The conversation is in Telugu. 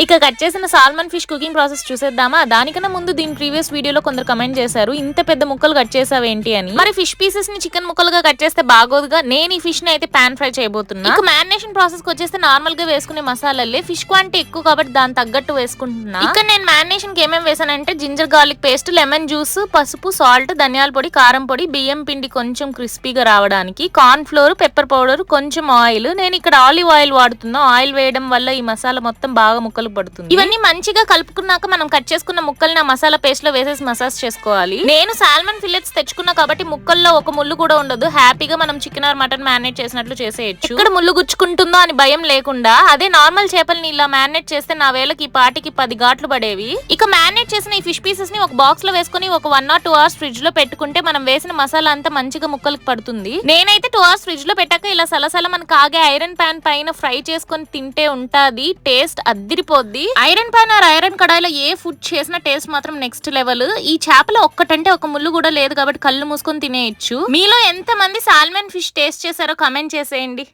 ఇక కట్ చేసిన సాల్మన్ ఫిష్ కుకింగ్ ప్రాసెస్ చూసేద్దామా. దానికన్నా ముందు దీని ప్రీవియస్ వీడియోలో కొందరు కమెంట్ చేశారు, ఇంత పెద్ద ముక్కలు కట్ చేసావేంటి అని. మరి ఫిష్ పీసెస్ ని చికెన్ ముక్కలుగా కట్ చేస్తే బాగోదుగా. నేను ఈ ఫిష్ ని అయితే పాన్ ఫ్రై చేయబోతున్నా. ఇక మ్యారినేషన్ ప్రాసెస్ కి వచ్చేస్తే నార్మల్ గా వేసుకునే మసాలాలే, ఫిష్ క్వాంటిటీ ఎక్కువ కాబట్టి దాని తగ్గట్టు వేసుకుంటున్నా. ఇక్కడ నేను మ్యారినేషన్ కి ఏమేమి వేసానంటే ginger garlic paste, lemon juice, పసుపు, సాల్ట్, ధనియాల పొడి, కారం పొడి, బియ్యం పిండి కొంచెం క్రిస్పీగా రావడానికి, కార్న్ ఫ్లోర్, పెప్పర్ పౌడర్, కొంచెం ఆయిల్. నేను ఇక్కడ ఆలివ్ ఆయిల్ వాడుతున్నా. ఆయిల్ వేయడం వల్ల ఈ మసాలా మొత్తం బాగా ముక్కలు పడుతుంది. ఇవన్నీ మంచిగా కలుపుకున్నాక మనం కట్ చేసుకున్న ముక్కల్ని ఆ మసాలా పేస్ట్ లో వేసేసి మసాజ్ చేసుకోవాలి. నేను సాల్మన్ ఫిల్లెట్స్ తెచ్చుకున్నా కాబట్టి ముక్కల్లో ఒక ముళ్ళు కూడా ఉండదు. హ్యాపీగా మనం చికెన్ ఆర్ మటన్ మ్యారినేట్ చేసినట్లు చేసేయచ్చు. ఇక్కడ ముళ్ళు గుచ్చుకుంటుందో అని భయం లేకుండా. అదే నార్మల్ చేపల్ని ఇలా మ్యారినేట్ చేస్తే నా వేళకి ఈ పాటికి 10 ఘాట్లు పడేవి. ఇక మ్యారినేట్ చేసిన ఈ ఫిష్ పీసెస్ ని ఒక బాక్స్ లో వేసుకుని ఒక 1 or 2 hours ఫ్రిడ్జ్ లో పెట్టుకుంటే మనం వేసిన మసాలా అంతా మంచిగా ముక్కలకు పడుతుంది. నేనైతే 2 hours ఫ్రిడ్జ్ లో పెట్టాక ఇలా సలసల మనకు ఆగే ఐరన్ ప్యాన్ పైన ఫ్రై చేసుకుని తింటే ఉంటాది. టేస్ట్ అద్దిరిపోద్ది. ఐరన్ ప్యాన్ ఆర్ ఐరన్ కడాయిలో ఏ ఫుడ్ చేసినా టేస్ట్ మాత్రం నెక్స్ట్ లెవెల్. ఈ చేపలో ఒక్కటంటే ఒక ముళ్ళు కూడా లేదు కాబట్టి కళ్ళు మూసుకొని తినేయచ్చు. మీలో ఎంత మంది సాల్మన్ ఫిష్ టేస్ట్ చేశారో కమెంట్ చేసేయండి.